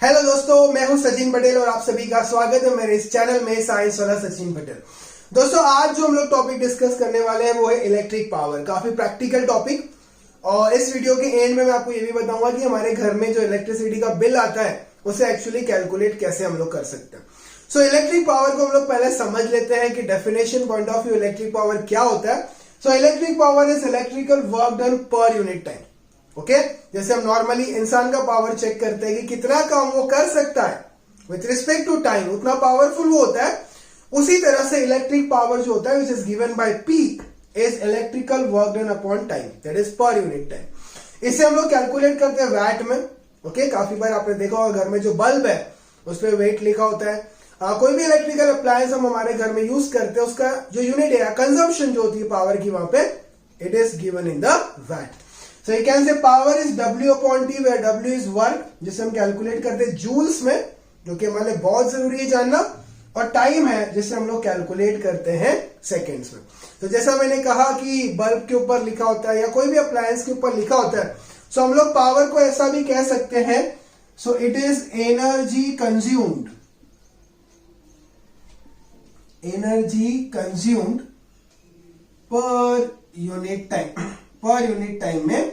Hello दोस्तों, मैं हूं सचिन पटेल और आप सभी का स्वागत है मेरे इस चैनल में साइंस वाला सचिन पटेल। दोस्तों, आज जो हम लोग टॉपिक डिस्कस करने वाले हैं वो है इलेक्ट्रिक पावर। काफी प्रैक्टिकल टॉपिक, और इस वीडियो के एंड में मैं आपको ये भी बताऊंगा कि हमारे घर में जो इलेक्ट्रिसिटी का बिल आता है उसे एक्चुअली कैलकुलेट कैसे हम लोग कर सकते हैं। सो इलेक्ट्रिक पावर को हम लोग पहले समझ लेते हैं कि definition point of view electric power क्या होता है। So electric power is electrical work done per unit time. Okay, जैसे हम नॉर्मली इंसान का पावर चेक करते हैं कि कितना काम वो कर सकता है विथ रिस्पेक्ट टू टाइम, उतना पावरफुल वो होता है। उसी तरह से इलेक्ट्रिक पावर जो होता है which is given by P is electrical work done upon time, that is per unit time. इसे हम लोग कैलकुलेट करते हैं वैट में। ओके, काफी बार आपने देखा होगा घर में जो बल्ब है उस पर वेट लिखा होता है। कोई भी इलेक्ट्रिकल अप्लायंस हम हमारे घर में यूज करते हैं उसका जो यूनिट है कंजम्पशन जो होती है पावर की, वहां पे it is given in the watt. So you can say power is W upon T where W is work, जिसे हम कैलकुलेट करते हैं जूल्स में, जो कि हमारे बहुत जरूरी है जानना, और टाइम है जिसे हम लोग कैलकुलेट करते हैं सेकेंड्स में। तो जैसा मैंने कहा कि बल्ब के ऊपर लिखा होता है या कोई भी अप्लायंस के ऊपर लिखा होता है, सो हम लोग पावर को ऐसा भी कह सकते हैं, सो it is energy consumed, energy consumed per unit time. Per unit time में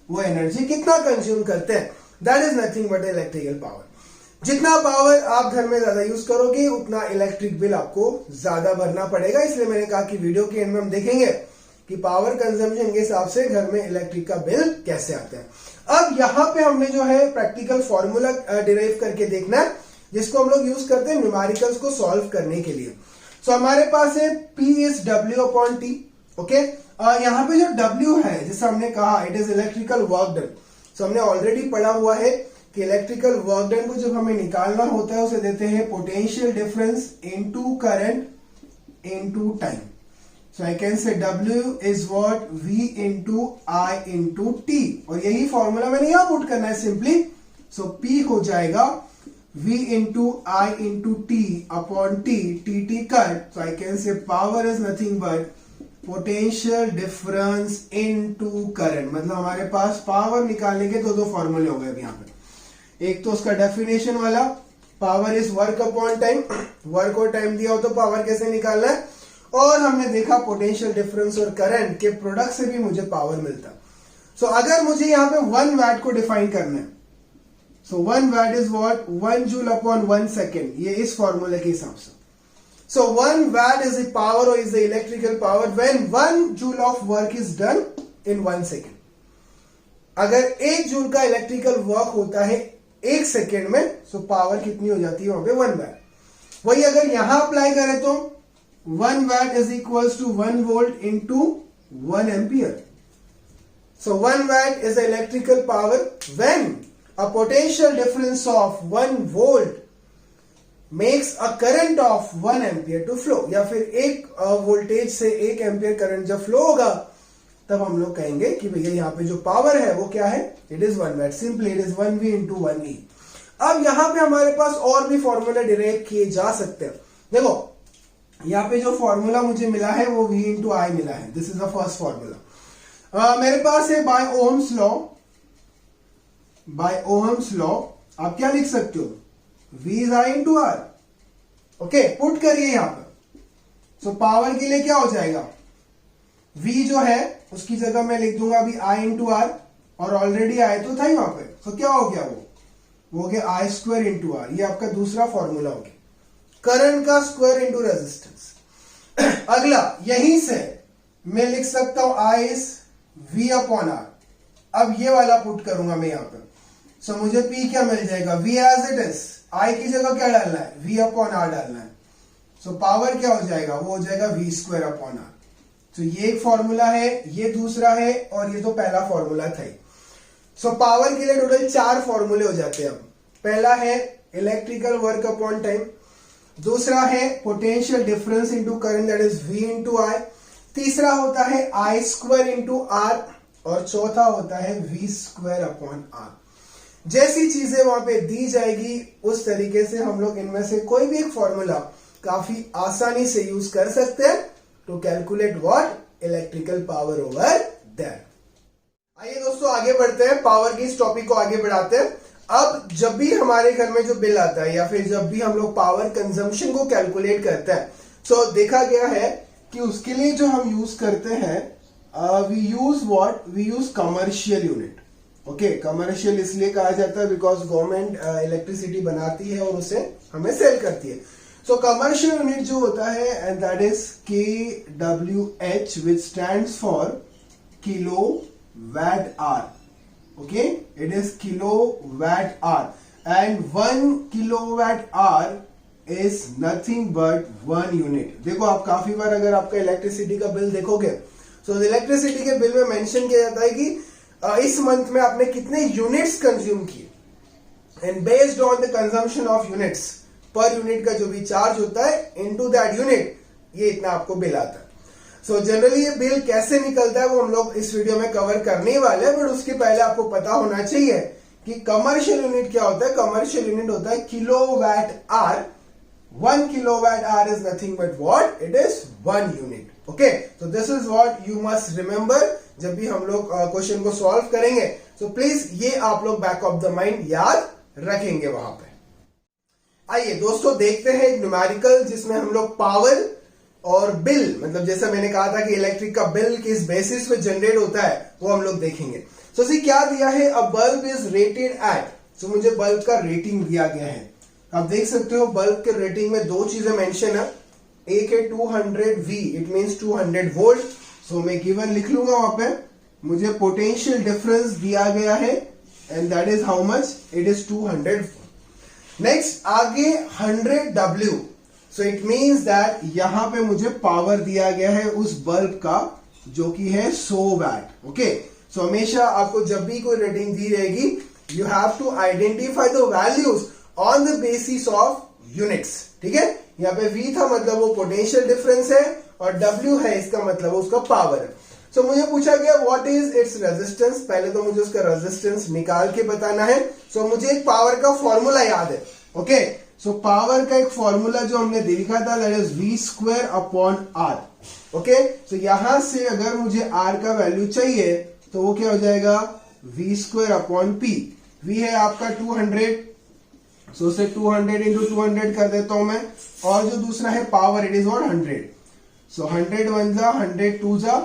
वो एनर्जी कितना कंज्यूम करते हैं, that is nothing but electrical power. जितना पावर आप घर में ज्यादा यूज करोगे उतना इलेक्ट्रिक बिल आपको ज्यादा भरना पड़ेगा। इसलिए मैंने कहा कि वीडियो के एंड में हम देखेंगे कि पावर कंजम्पशन के हिसाब से घर में इलेक्ट्रिक का बिल कैसे आता है। अब यहां पे हमने जो है प्रैक्टिकल फॉर्मूला डिराइव करके देखना है, जिसको हम लोग यूज करते हैं न्यूमेरिकल्स को सॉल्व करने के लिए। सो हमारे पास है P is W upon T। Okay, यहां पे जो W है जिसे हमने कहा it is electrical work done. So हमने ऑलरेडी पढ़ा हुआ है कि इलेक्ट्रिकल वर्क डन को जब हमें निकालना होता है उसे देते हैं potential difference into current into time. So I can से W is what V into I into T, और यही फॉर्मूला मैंने यहां पुट करना है सिंपली। सो P हो जाएगा V into I into T upon T, T cut. So I can say power is nothing but potential difference into current. मतलब हमारे पास पावर निकालने के दो फॉर्मूले हो गए अब यहाँ पे। एक तो उसका डेफिनेशन वाला, power is work upon time, work और टाइम दिया हो तो पावर कैसे निकालना है, और हमने देखा पोटेंशियल डिफरेंस और करंट के प्रोडक्ट से भी मुझे पावर मिलता। सो अगर मुझे यहाँ पे 1 वैट को डिफाइन करना है, so 1 watt is what 1 joule upon 1 second, ये इस फॉर्मूले के हिसाब से। So 1 watt is the power or is the electrical power when 1 joule of work is done in 1 second. अगर 1 जूल का इलेक्ट्रिकल वर्क होता है 1 सेकेंड में, सो पावर कितनी हो जाती है वहां पे 1 वैट। वही अगर यहां अप्लाई करें तो 1 watt is equals to 1 volt into 1 ampere. So 1 watt is the electrical power when a potential difference of 1 volt makes a current of 1 ampere to flow, या फिर एक वोल्टेज से 1 एम्पियर करंट जब फ्लो होगा तब हम लोग कहेंगे कि भैया यहाँ पे जो पावर है वो क्या है, it is 1 watt. Simply it is 1V into 1E। अब यहां पे हमारे पास और भी फॉर्मूला डिराइव किए जा सकते हैं। देखो यहाँ पे जो फॉर्मूला मुझे मिला है वो V इंटू I मिला है, this is the first formula. मेरे पास है by Ohm's law, by Ohm's law आप क्या लिख सकते हो, V is I into R। Okay, put करिए यहां पर। सो पावर के लिए क्या हो जाएगा, V जो है उसकी जगह मैं लिख दूंगा अभी I इंटू R, और ऑलरेडी I तो था ही वहां पे। सो क्या हो गया, वो हो गया I स्क्वायर इंटू R। ये आपका दूसरा फॉर्मूला हो गया, करंट का स्क्वायर इंटू रेजिस्टेंस। अगला यहीं से मैं लिख सकता हूं I is V upon R। अब ये वाला पुट करूंगा मैं यहां पर। सो मुझे P क्या मिल जाएगा, V as it is, I की जगह क्या डालना है, V अपॉन R डालना है। सो पावर क्या हो जाएगा, वो हो जाएगा V स्क्वायर अपॉन R। तो ये एक फॉर्मूला है, ये दूसरा है, और ये तो पहला फॉर्मूला था। सो पावर के लिए टोटल 4 फॉर्मूले हो जाते हैं। अब पहला है इलेक्ट्रिकल वर्क अपॉन टाइम, दूसरा है potential difference into current that is V into I, तीसरा होता है I स्क्वायर इंटू R, और चौथा होता है V स्क्वायर अपॉन R। जैसी चीजें वहां पे दी जाएगी उस तरीके से हम लोग इनमें से कोई भी एक फॉर्मूला काफी आसानी से यूज कर सकते हैं to calculate what electrical power over that. आइए दोस्तों आगे बढ़ते हैं, पावर की इस टॉपिक को आगे बढ़ाते हैं। अब जब भी हमारे घर में जो बिल आता है या फिर जब भी हम लोग पावर कंजम्पशन को कैलकुलेट करते हैं, सो देखा गया है कि उसके लिए जो हम यूज करते हैं, we use commercial unit. Okay, commercial इसलिए कहा जाता है बिकॉज गवर्नमेंट इलेक्ट्रिसिटी बनाती है और उसे हमें सेल करती है. सो कमर्शियल यूनिट जो होता है and that is KWH which stands for kilo VAT our. Okay, it is kilowatt hour and 1 kilowatt hour is nothing but 1 unit. देखो, आप काफी बार अगर आपका इलेक्ट्रिसिटी का बिल देखोगे, तो इलेक्ट्रिसिटी के बिल में मेंशन किया जाता है कि इस मंथ में आपने कितने यूनिट्स कंज्यूम किए, and based on the consumption of units, per unit का जो भी चार्ज होता है इनटू दैट यूनिट, ये इतना आपको बिल आता है. सो जनरली ये बिल कैसे निकलता है वो हम लोग इस वीडियो में कवर करने वाले हैं, बट उसके पहले आपको पता होना चाहिए कि कमर्शियल यूनिट क्या होता है. कमर्शियल यूनिट होता है kilowatt our. 1 kilowatt hour is nothing but what? It is 1 unit. Okay, so this is what you must remember जब भी हम लोग क्वेश्चन को सॉल्व करेंगे. सो प्लीज ये आप लोग बैक ऑफ द माइंड याद रखेंगे वहां पे. आइए दोस्तों, देखते हैं एक न्यूमेरिकल जिसमें हम लोग पावर और बिल, मतलब जैसा मैंने कहा था कि इलेक्ट्रिक का बिल किस बेसिस पे जनरेट होता है वो हम लोग देखेंगे. सो सी क्या दिया है, a bulb is rated at. So मुझे बल्ब का रेटिंग दिया गया है. आप देख सकते हो बल्ब के रेटिंग में दो चीजें मेंशन है. एक है 200V, इट मींस 200 वोल्ट. सो मैं गिवन लिख लूंगा वहां पे. मुझे पोटेंशियल डिफरेंस दिया गया है and that is how much? It is 200. Next आगे 100W. So it means that यहां पे मुझे पावर दिया गया है उस बल्ब का जो कि है 100 वैट. ओके, सो हमेशा आपको जब भी कोई रेटिंग दी रहेगी, you have to identify the values on the basis of units. ठीक है, यहाँ पे V था मतलब वो पोटेंशियल डिफरेंस है, और W है इसका मतलब उसका पावर है. सो मुझे पूछा गया व्हाट इज इट्स रेजिस्टेंस. पहले तो मुझे उसका रेजिस्टेंस निकाल के बताना है. सो मुझे एक पावर का फॉर्मूला याद है. ओके, सो पावर का एक फॉर्मूला जो हमने देखा था that is V² upon R. Okay, so यहां से अगर मुझे R का वैल्यू चाहिए तो वो क्या हो जाएगा? V² upon P. V है आपका 200, सो उसे 200 इंटू 200 कर देता हूं मैं. और जो दूसरा है पावर, इट इज व्हाट? 100. सो 100 1 जा, 100 2 जा.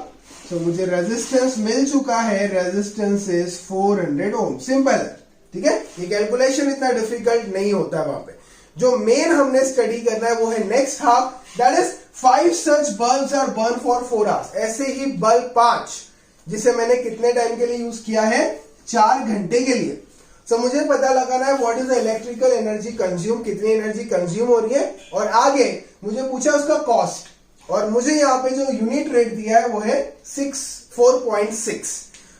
सो मुझे रेजिस्टेंस मिल चुका है. Resistance is 400 Om. सिंपल है. ठीक है, ये कैलकुलेशन इतना डिफिकल्ट नहीं होता है. वहां पे जो मेन हमने स्टडी करना है वो है next half, that is 5 such bulbs are burn for 4 hours. ऐसे ही बल्ब 5 जिसे मैंने कितने टाइम के लिए यूज किया है? 4 घंटे के लिए. सो मुझे पता लगाना है what is the electrical energy consume, कितनी एनर्जी कंज्यूम हो रही है, और आगे मुझे पूछा उसका कॉस्ट, और मुझे यहाँ पे जो यूनिट रेट दिया है वो है 4.6.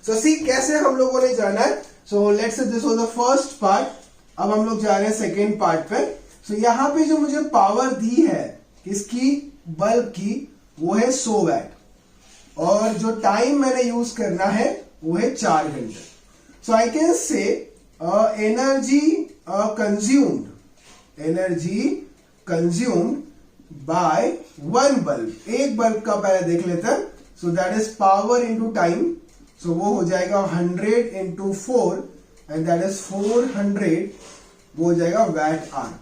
सो सी कैसे हम लोगों ने जाना है. So let's say this was the first part. अब हम लोग जा रहे हैं सेकेंड पार्ट पे. सो यहां पे जो मुझे पावर दी है किसकी? बल्ब की, वो है 100 वैट, और जो टाइम मैंने यूज करना है वो है 4 घंटे. So I can say energy consumed by 1 bulb. एक बल्ब का पहले देख लेते हैं. So that is power into time. So वो हो जाएगा 100 इंटू 4 एंड दैट इज 400. वो हो जाएगा वैट आवर.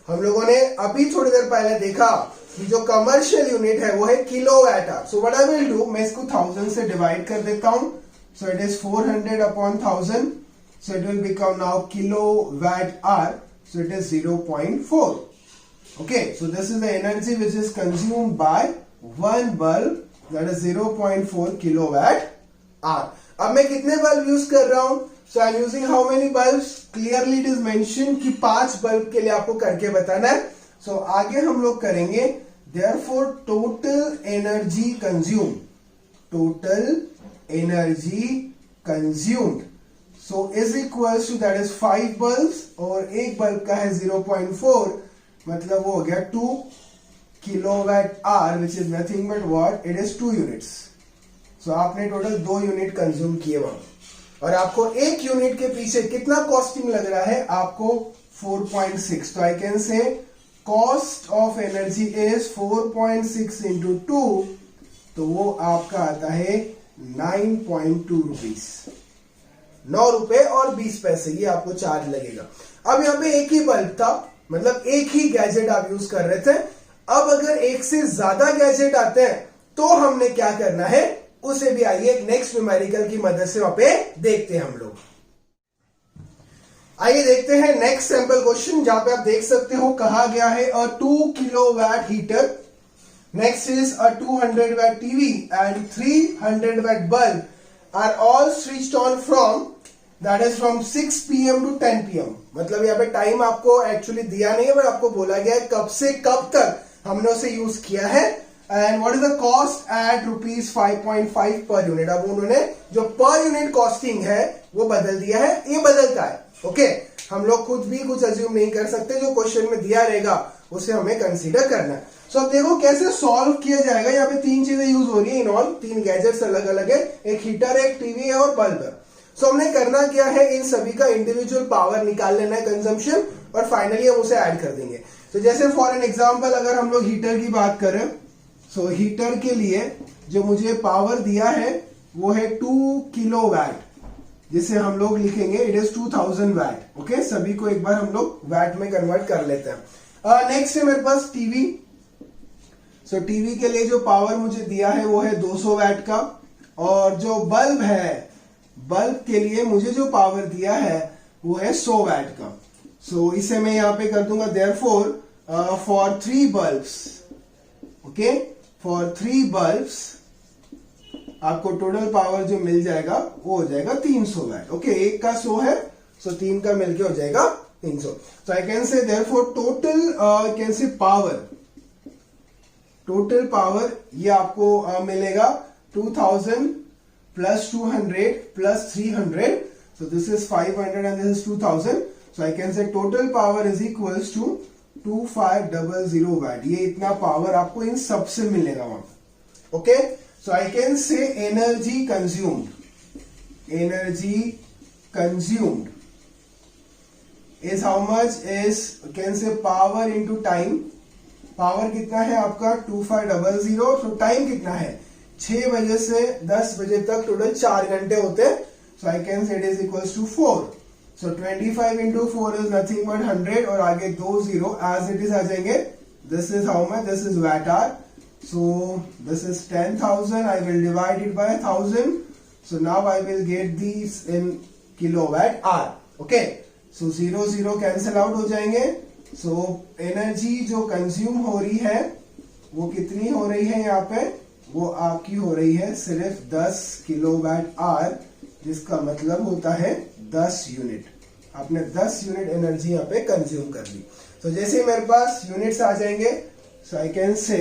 हम लोगों ने अभी थोड़ी देर पहले देखा कि जो कमर्शियल यूनिट है वो है kilowatt hour. So what I will do, मैं इसको 1000 से डिवाइड कर देता हूं. So it is 400 upon 1000. So it will become now kilowatt hour. So it is 0.4. Okay, so this is the energy which is consumed by 1 bulb, that is 0.4 kilowatt hour. अब मैं कितने bulb use कर रहा हूं? So I am using how many bulbs? Clearly it is mention कि 5 bulb के लिए आपको करके बताना है. सो आगे हम लोग करेंगे therefore total energy consumed so is equals to that is 5 bulbs, और एक बल्ब का है 0.4, मतलब वो हो गया 2 kilowatt hour which is nothing but what? It is 2 units. So आपने टोटल 2 यूनिट कंज्यूम किए वहां, और आपको एक यूनिट के पीछे कितना कॉस्टिंग लग रहा है? आपको 4.6. तो आई can say cost of energy is 4.6 into 2, तो वो आपका आता है 9.2 रुपीज. ₹9.20 ये आपको चार्ज लगेगा। अब यहाँ पे एक ही बल्ब था, मतलब एक ही गैजेट आप यूज कर रहे थे। अब अगर एक से ज्यादा गैजेट आते हैं तो हमने क्या करना है, उसे भी आइए एक नेक्स्ट न्यूमेरिकल की मदद से वहां पे देखते हैं हम लोग। आइए देखते हैं नेक्स्ट सैंपल क्वेश्चन, जहां पे आप देख सकते हो कहा गया है a 2 kilowatt heater, next is a 200 watt TV and 300 watt bulb are all switched on from that is from 6 PM to 10 PM। मतलब यहाँ पे टाइम आपको एक्चुअली दिया नहीं है, बट आपको बोला गया है कब से कब तक हमने उसे यूज किया है and what is the cost at ₹5.5 per unit. अब उन्होंने जो पर यूनिट कॉस्टिंग है वो बदल दिया है, ये बदलता है। ओके, हम लोग खुद भी कुछ अज्यूम नहीं कर सकते, जो क्वेश्चन में दिया रहेगा उसे हमें कंसीडर करना है। सो अब देखो कैसे सॉल्व किया जाएगा। यहाँ पे 3 चीजें यूज हो रही है, इन ऑल 3 गैजेट्स अलग अलग है, एक हीटर है, एक टीवी है और बल्ब है। सो हमने करना क्या है, इन सभी का इंडिविजुअल पावर निकाल लेना है, कंजम्पशन, और फाइनली हम उसे ऐड कर देंगे। तो जैसे फॉर एन एग्जांपल अगर हम लोग हीटर की बात करें, सो हीटर के लिए जो मुझे पावर दिया है वो है 2 किलोवाट, जिसे हम लोग लिखेंगे इट इज 2000 वैट। ओके, सभी को एक बार हम लोग वैट में कन्वर्ट कर लेते हैं। नेक्स्ट है मेरे पास टीवी। सो टीवी के लिए जो पावर मुझे दिया है वो है 200 वैट का, और जो बल्ब है, बल्ब के लिए मुझे जो पावर दिया है वो है 100 वैट का। सो इसे मैं यहां पे कर दूंगा therefore for 3 bulbs, okay, for 3 bulbs आपको टोटल पावर जो मिल जाएगा वो हो जाएगा 300 वैट। ओके, एक का 100 है, सो 3 का मिलके हो जाएगा 300। So I can say therefore total can say power, total power ये आपको मिलेगा 2000 plus 200 plus 300, so this is 500 and this is 2000, so I can say total power is equals to 2500 watt। ये इतना पावर आपको इन सब से मिलेगा वहां। Okay, so I can say energy consumed, energy consumed is how much, is can say power into time. Power कितना है आपका 2500, तो टाइम कितना है 6 बजे से 10 बजे तक टोटल 4 घंटे होते हैं। So I can say it is equals to 4। So 25 into 4 is nothing but 100, और आगे 2 0 एज इट इज आ जाएंगे। This is how much, this is VAT our, so this is 10,000, I will divide it by 1000, so now I will get this in kilowatt hour. Okay, so 0 0 cancel out हो जाएंगे। So energy जो consume हो रही है वो कितनी हो रही है, यहाँ पे वो आपकी हो रही है सिर्फ 10 किलोवाट आवर, जिसका मतलब होता है 10 यूनिट। आपने 10 यूनिट एनर्जी यहाँ पे कंज्यूम कर ली। तो जैसे मेरे पास यूनिट्स आ जाएंगे, so I can say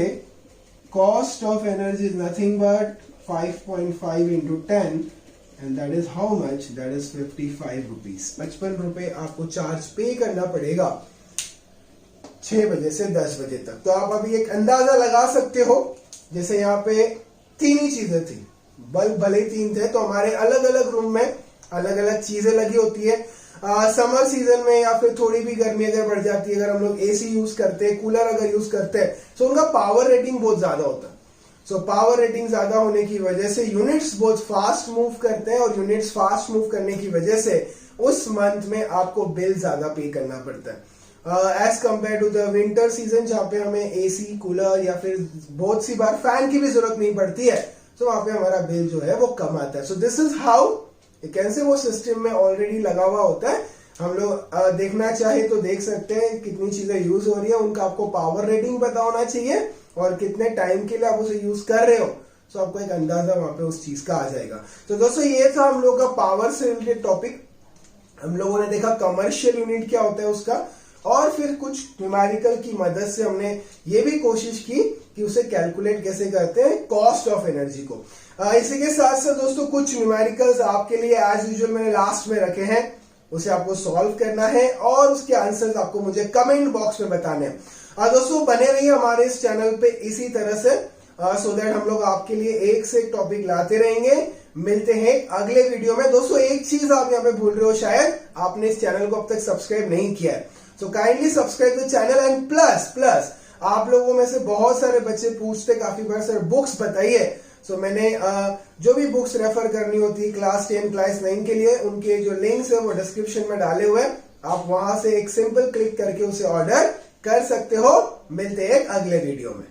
cost of energy is nothing but 5.5 into 10 and that is how much, that is 55 rupees. 55 रुपए आपको चार्ज पे करना पड़ेगा 6 बजे से 10 बजे तक। तो आप अभी एक अंदाजा लगा सकते हो, जैसे यहाँ पे 3 ही चीजें थी, बल्ब भले ही 3 थे, तो हमारे अलग अलग रूम में अलग अलग चीजें लगी होती है। समर सीजन में या फिर थोड़ी भी गर्मी अगर बढ़ जाती है, अगर हम लोग एसी यूज करते हैं, कूलर अगर यूज करते हैं, तो उनका पावर रेटिंग बहुत ज्यादा होता है। सो पावर रेटिंग ज्यादा होने की वजह से यूनिट्स बहुत फास्ट मूव करते हैं, और यूनिट्स फास्ट मूव करने की वजह से उस मंथ में आपको बिल ज्यादा पे करना पड़ता है as compare to the winter season, जहां पे हमें एसी, कूलर या फिर बहुत सी बार फैन की भी जरूरत नहीं पड़ती है। तो वहां पे हमारा बिल जो है वो कम आता है। सो दिस इज हाउ कैसे वो सिस्टम में ऑलरेडी लगा हुआ होता है। हम लोग देखना चाहे तो देख सकते हैं कितनी चीजें यूज हो रही है, उनका आपको पावर रेटिंग पता होना चाहिए और कितने टाइम के लिए आप उसे यूज कर रहे हो। सो आपको एक अंदाजा वहां पे उस चीज का आ जाएगा। तो दोस्तों ये था हम लोग का पावर से रिलेटेड टॉपिक। हम लोगों ने देखा कमर्शियल यूनिट क्या होता है उसका, और फिर कुछ न्यूमेरिकल की मदद से हमने ये भी कोशिश की कि उसे कैलकुलेट कैसे करते हैं कॉस्ट ऑफ एनर्जी को। इसी के साथ साथ दोस्तों कुछ न्यूमेरिकल्स आपके लिए एज यूजुअल मैंने लास्ट में रखे हैं, उसे आपको सॉल्व करना है और उसके आंसर्स आपको मुझे कमेंट बॉक्स में बताने हैं। दोस्तों बने रहिए हमारे इस चैनल पे इसी तरह से, सो दैट हम लोग आपके लिए एक से एक टॉपिक लाते रहेंगे। मिलते हैं अगले वीडियो में। दोस्तों एक चीज आप यहाँ पे भूल रहे हो, शायद आपने इस चैनल को अब तक सब्सक्राइब नहीं किया है, so kindly subscribe the channel and plus आप लोगों में से बहुत सारे बच्चे पूछते काफी बार सर बुक्स बताइए, सो मैंने जो भी बुक्स रेफर करनी होती क्लास 10 क्लास 9 के लिए, उनके जो लिंक्स है वो डिस्क्रिप्शन में डाले हुए हैं, आप वहां से एक सिंपल क्लिक करके उसे ऑर्डर कर सकते हो। मिलते हैं एक अगले वीडियो में।